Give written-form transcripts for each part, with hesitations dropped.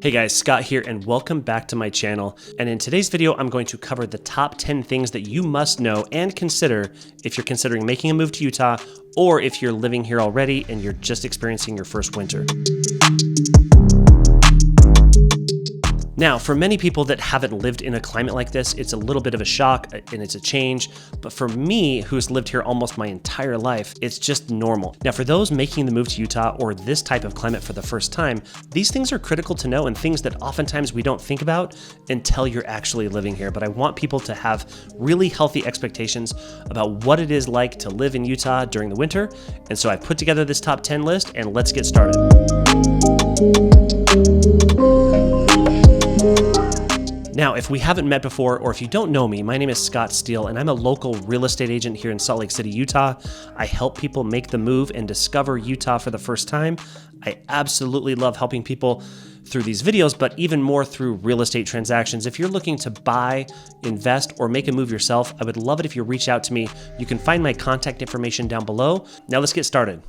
Hey guys, Scott here and welcome back to my channel. And in today's video, I'm going to cover the top 10 things that you must know and consider if you're considering making a move to Utah or if you're living here already and you're just experiencing your first winter. Now, for many people that haven't lived in a climate like this, it's a little bit of a shock and it's a change. But for me, who's lived here almost my entire life, it's just normal. Now, for those making the move to Utah or this type of climate for the first time, these things are critical to know and things that oftentimes we don't think about until you're actually living here. But I want people to have really healthy expectations about what it is like to live in Utah during the winter. And so I put together this top 10 list and let's get started. Now, if we haven't met before, or if you don't know me, my name is Scott Steele, and I'm a local real estate agent here in Salt Lake City, Utah. I help people make the move and discover Utah for the first time. I absolutely love helping people through these videos, but even more through real estate transactions. If you're looking to buy, invest, or make a move yourself, I would love it if you reach out to me. You can find my contact information down below. Now let's get started.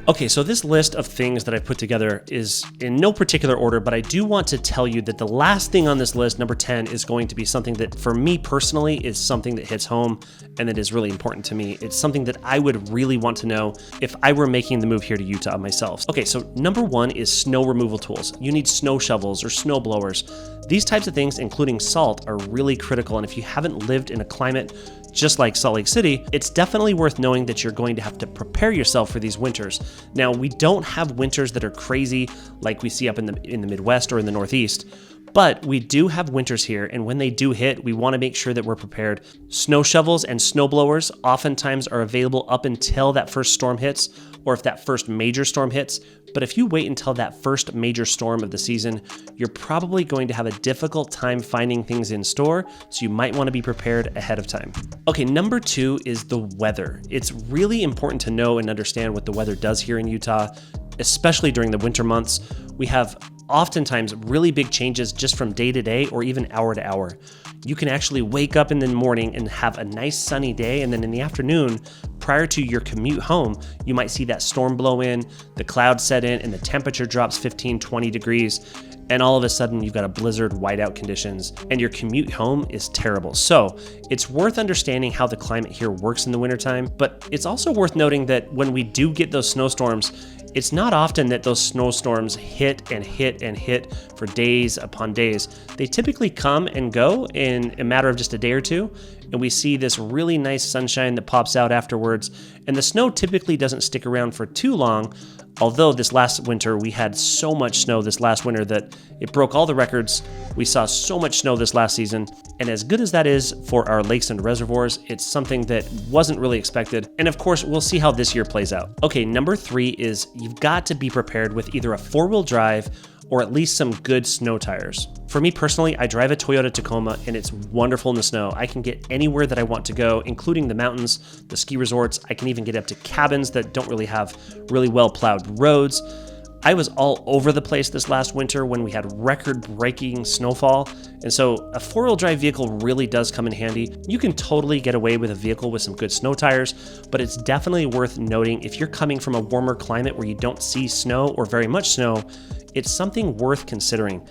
Okay, so this list of things that I put together is in no particular order, but I do want to tell you that the last thing on this list, number 10, is going to be something that for me personally is something that hits home and that is really important to me. It's something that I would really want to know if I were making the move here to Utah myself. Okay, so number 1 is snow removal tools. You need snow shovels or snow blowers. These types of things, including salt, are really critical, and if you haven't lived in a climate just like Salt Lake City, it's definitely worth knowing that you're going to have to prepare yourself for these winters. Now, we don't have winters that are crazy like we see up in the Midwest or in the Northeast, but we do have winters here, and when they do hit, we want to make sure that we're prepared. Snow shovels and snow blowers oftentimes are available up until that first storm hits, or if that first major storm hits. But if you wait until that first major storm of the season, you're probably going to have a difficult time finding things in store, so you might want to be prepared ahead of time. Okay, number 2 is the weather. It's really important to know and understand what the weather does here in Utah, especially during the winter months. We have oftentimes really big changes just from day to day or even hour to hour. You can actually wake up in the morning and have a nice sunny day, and then in the afternoon, prior to your commute home, you might see that storm blow in, the clouds set in, and the temperature drops 15, 20 degrees, and all of a sudden you've got a blizzard, whiteout conditions, and your commute home is terrible. So it's worth understanding how the climate here works in the wintertime, but it's also worth noting that when we do get those snowstorms, it's not often that those snowstorms hit and hit and hit for days upon days. They typically come and go in a matter of just a day or two, and we see this really nice sunshine that pops out afterwards, and the snow typically doesn't stick around for too long. Although this last winter, we had so much snow this last winter that it broke all the records. We saw so much snow this last season, and as good as that is for our lakes and reservoirs, it's something that wasn't really expected. And of course, we'll see how this year plays out. Okay, number 3 is you've got to be prepared with either a 4-wheel drive or at least some good snow tires. For me personally, I drive a Toyota Tacoma and it's wonderful in the snow. I can get anywhere that I want to go, including the mountains, the ski resorts. I can even get up to cabins that don't really have really well plowed roads. I was all over the place this last winter when we had record-breaking snowfall, and so a 4-wheel drive vehicle really does come in handy. You can totally get away with a vehicle with some good snow tires, but it's definitely worth noting if you're coming from a warmer climate where you don't see snow or very much snow, it's something worth considering.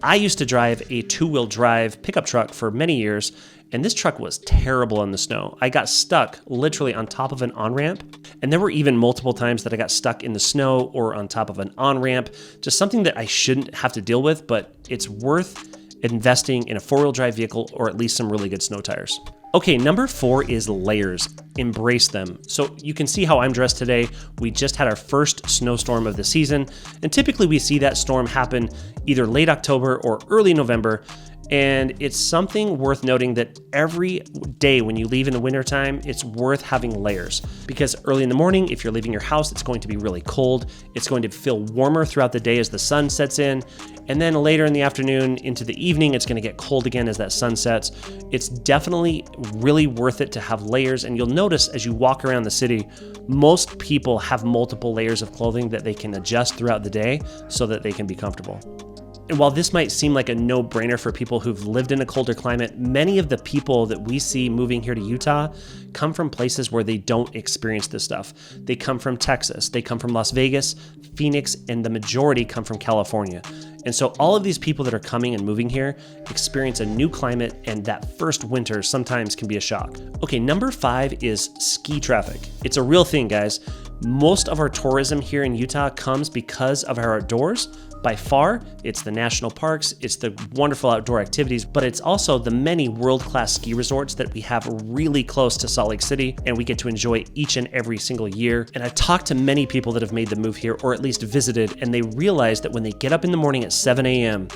I used to drive a 2-wheel drive pickup truck for many years, and this truck was terrible in the snow. I got stuck literally on top of an on-ramp, and there were even multiple times that I got stuck in the snow or on top of an on-ramp, just something that I shouldn't have to deal with, but it's worth investing in a 4-wheel drive vehicle or at least some really good snow tires. Okay, number 4 is layers. Embrace them. So you can see how I'm dressed today. We just had our first snowstorm of the season, and typically we see that storm happen either late October or early November. And it's something worth noting that every day when you leave in the wintertime, it's worth having layers, because early in the morning, if you're leaving your house, it's going to be really cold. It's going to feel warmer throughout the day as the sun sets in. And then later in the afternoon into the evening, it's going to get cold again as that sun sets. It's definitely really worth it to have layers. And you'll notice as you walk around the city, most people have multiple layers of clothing that they can adjust throughout the day so that they can be comfortable. And while this might seem like a no-brainer for people who've lived in a colder climate, many of the people that we see moving here to Utah come from places where they don't experience this stuff. They come from Texas, they come from Las Vegas, Phoenix, and the majority come from California. And so all of these people that are coming and moving here experience a new climate, and that first winter sometimes can be a shock. Okay, number 5 is ski traffic. It's a real thing, guys. Most of our tourism here in Utah comes because of our outdoors. By far, it's the national parks, it's the wonderful outdoor activities, but it's also the many world-class ski resorts that we have really close to Salt Lake City, and we get to enjoy each and every single year. And I've talked to many people that have made the move here, or at least visited, and they realize that when they get up in the morning at 7 a.m.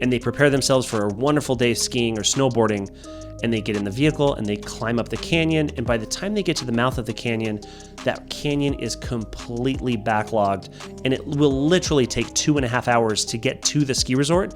and they prepare themselves for a wonderful day skiing or snowboarding, and they get in the vehicle and they climb up the canyon, and by the time they get to the mouth of the canyon, that canyon is completely backlogged, and it will literally take 2.5 hours to get to the ski resort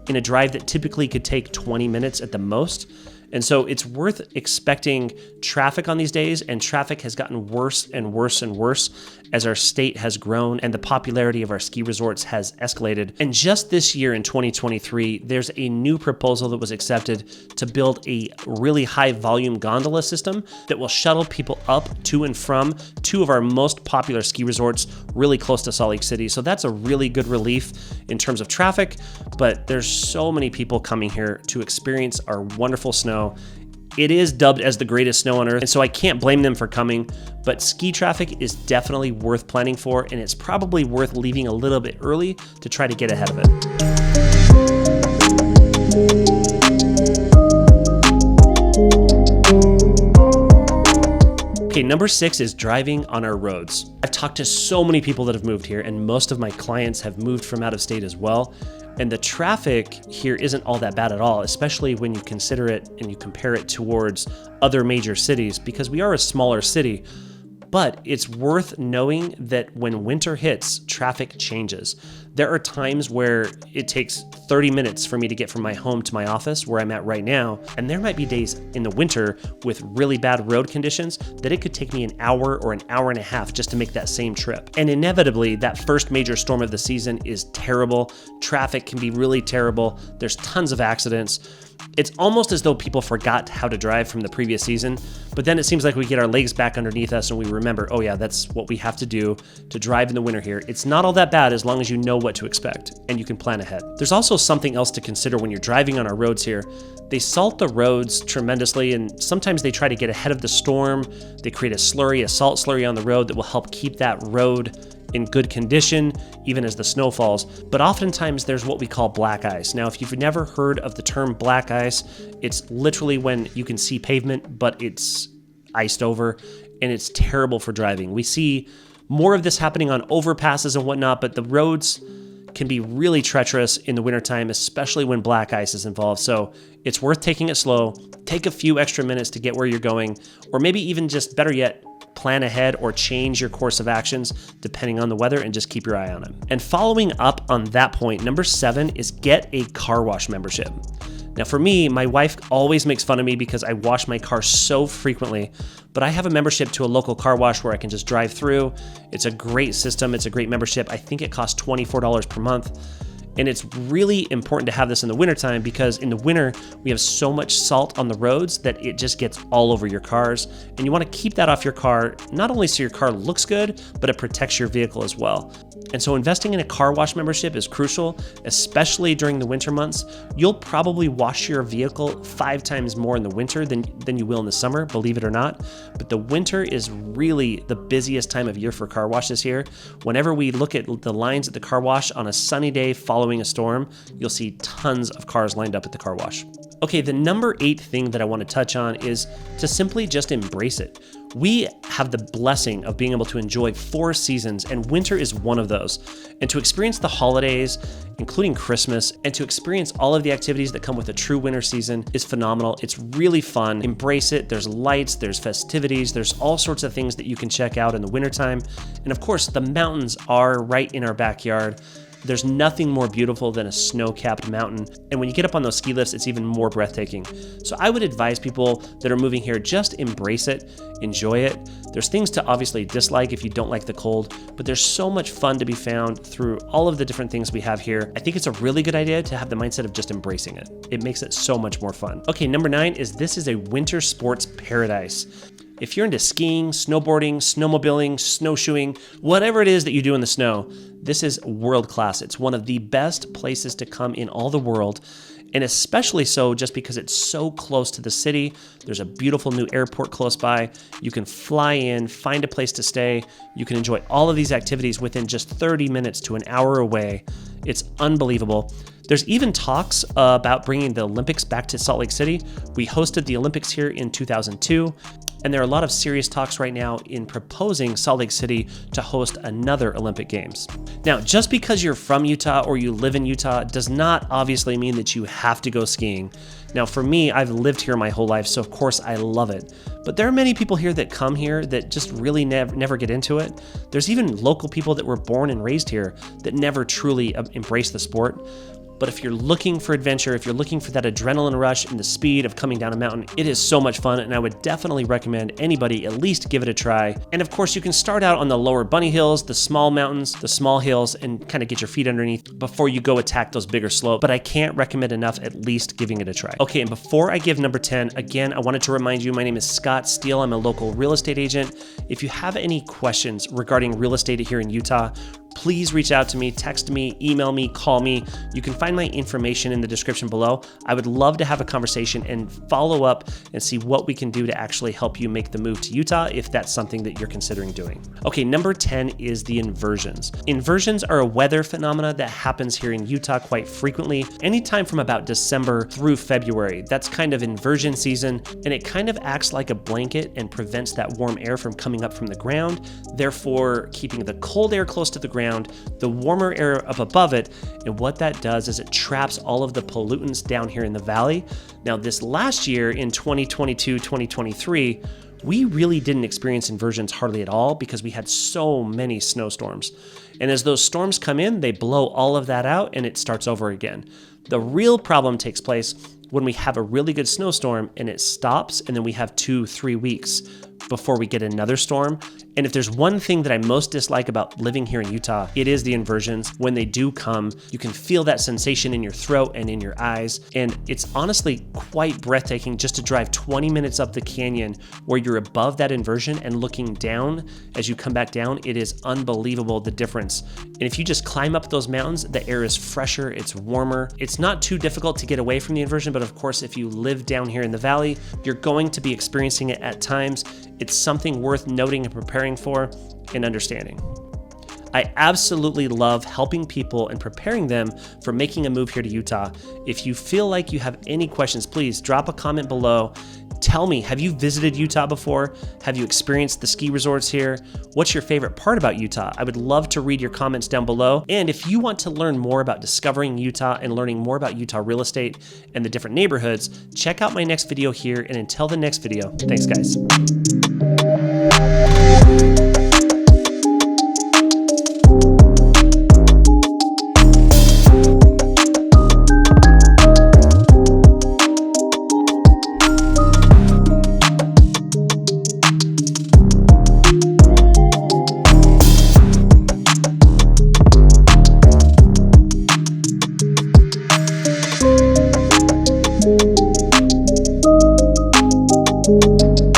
in a drive that typically could take 20 minutes at the most. And so it's worth expecting traffic on these days, and traffic has gotten worse and worse and worse as our state has grown and the popularity of our ski resorts has escalated. And just this year in 2023, there's a new proposal that was accepted to build a really high volume gondola system that will shuttle people up to and from 2 of our most popular ski resorts really close to Salt Lake City. So that's a really good relief in terms of traffic, but there's so many people coming here to experience our wonderful snow. It is dubbed as the greatest snow on earth, and so I can't blame them for coming, but ski traffic is definitely worth planning for, and it's probably worth leaving a little bit early to try to get ahead of it. Okay, number 6 is driving on our roads. I've talked to so many people that have moved here, and most of my clients have moved from out of state as well. And the traffic here isn't all that bad at all, especially when you consider it and you compare it towards other major cities, because we are a smaller city. But it's worth knowing that when winter hits, traffic changes. There are times where it takes 30 minutes for me to get from my home to my office where I'm at right now. And there might be days in the winter with really bad road conditions that it could take me an hour or an hour and a half just to make that same trip. And inevitably, that first major storm of the season is terrible. Traffic can be really terrible. There's tons of accidents. It's almost as though people forgot how to drive from the previous season, but then it seems like we get our legs back underneath us and we remember, oh yeah, that's what we have to do to drive in the winter here. It's not all that bad as long as you know what to expect and you can plan ahead. There's also something else to consider when you're driving on our roads here. They salt the roads tremendously, and sometimes they try to get ahead of the storm. They create a salt slurry on the road that will help keep that road in good condition, even as the snow falls. But oftentimes there's what we call black ice. Now, if you've never heard of the term black ice, it's literally when you can see pavement, but it's iced over, and it's terrible for driving. We see more of this happening on overpasses and whatnot, but the roads can be really treacherous in the wintertime, especially when black ice is involved. So it's worth taking it slow, take a few extra minutes to get where you're going, or maybe even just better yet, plan ahead or change your course of actions depending on the weather, and just keep your eye on it. And following up on that point, number 7 is get a car wash membership. Now for me, my wife always makes fun of me because I wash my car so frequently, but I have a membership to a local car wash where I can just drive through. It's a great system. It's a great membership. I think it costs $24 per month. And it's really important to have this in the wintertime because in the winter, we have so much salt on the roads that it just gets all over your cars. And you want to keep that off your car, not only so your car looks good, but it protects your vehicle as well. And so investing in a car wash membership is crucial, especially during the winter months. You'll probably wash your vehicle 5 times more in the winter than you will in the summer, believe it or not. But the winter is really the busiest time of year for car washes here. Whenever we look at the lines at the car wash on a sunny day following a storm, you'll see tons of cars lined up at the car wash. Okay, the number 8 thing that I want to touch on is to simply just embrace it. We have the blessing of being able to enjoy 4 seasons, and winter is one of those. And to experience the holidays, including Christmas, and to experience all of the activities that come with a true winter season is phenomenal. It's really fun. Embrace it. There's lights, there's festivities, there's all sorts of things that you can check out in the wintertime. And of course, the mountains are right in our backyard. There's nothing more beautiful than a snow-capped mountain. And when you get up on those ski lifts, it's even more breathtaking. So I would advise people that are moving here, just embrace it, enjoy it. There's things to obviously dislike if you don't like the cold, but there's so much fun to be found through all of the different things we have here. I think it's a really good idea to have the mindset of just embracing it. It makes it so much more fun. Okay, number 9 is this is a winter sports paradise. If you're into skiing, snowboarding, snowmobiling, snowshoeing, whatever it is that you do in the snow, this is world class. It's one of the best places to come in all the world, and especially so just because it's so close to the city. There's a beautiful new airport close by. You can fly in, find a place to stay. You can enjoy all of these activities within just 30 minutes to an hour away. It's unbelievable. There's even talks about bringing the Olympics back to Salt Lake City. We hosted the Olympics here in 2002. And there are a lot of serious talks right now in proposing Salt Lake City to host another Olympic Games. Now, just because you're from Utah or you live in Utah does not obviously mean that you have to go skiing. Now, for me, I've lived here my whole life, so of course I love it. But there are many people here that come here that just really never get into it. There's even local people that were born and raised here that never truly embrace the sport. But if you're looking for adventure, if you're looking for that adrenaline rush and the speed of coming down a mountain, it is so much fun, and I would definitely recommend anybody at least give it a try. And of course, you can start out on the lower bunny hills, the small mountains, the small hills, and kind of get your feet underneath before you go attack those bigger slopes. But I can't recommend enough at least giving it a try. Okay, and before I give number 10, again, I wanted to remind you, my name is Scott Steele. I'm a local real estate agent. If you have any questions regarding real estate here in Utah, please reach out to me, text me, email me, call me. You can find my information in the description below. I would love to have a conversation and follow up and see what we can do to actually help you make the move to Utah if that's something that you're considering doing. Okay, number 10 is the inversions. Inversions are a weather phenomena that happens here in Utah quite frequently, anytime from about December through February. That's kind of inversion season, and it kind of acts like a blanket and prevents that warm air from coming up from the ground, therefore keeping the cold air close to the ground, the warmer air up above it, and what that does is it traps all of the pollutants down here in the valley. Now, this last year in 2022-2023, we really didn't experience inversions hardly at all because we had so many snowstorms. And as those storms come in, they blow all of that out and it starts over again. The real problem takes place when we have a really good snowstorm and it stops, and then we have 2-3 weeks before we get another storm. And if there's one thing that I most dislike about living here in Utah, it is the inversions. When they do come, you can feel that sensation in your throat and in your eyes. And it's honestly quite breathtaking just to drive 20 minutes up the canyon where you're above that inversion and looking down as you come back down. It is unbelievable, the difference. And if you just climb up those mountains, the air is fresher, it's warmer. It's not too difficult to get away from the inversion, but of course, if you live down here in the valley, you're going to be experiencing it at times. It's something worth noting and preparing for and understanding. I absolutely love helping people and preparing them for making a move here to Utah. If you feel like you have any questions, please drop a comment below. Tell me, have you visited Utah before? Have you experienced the ski resorts here? What's your favorite part about Utah? I would love to read your comments down below. And if you want to learn more about discovering Utah and learning more about Utah real estate and the different neighborhoods, check out my next video here. And until the next video, thanks guys.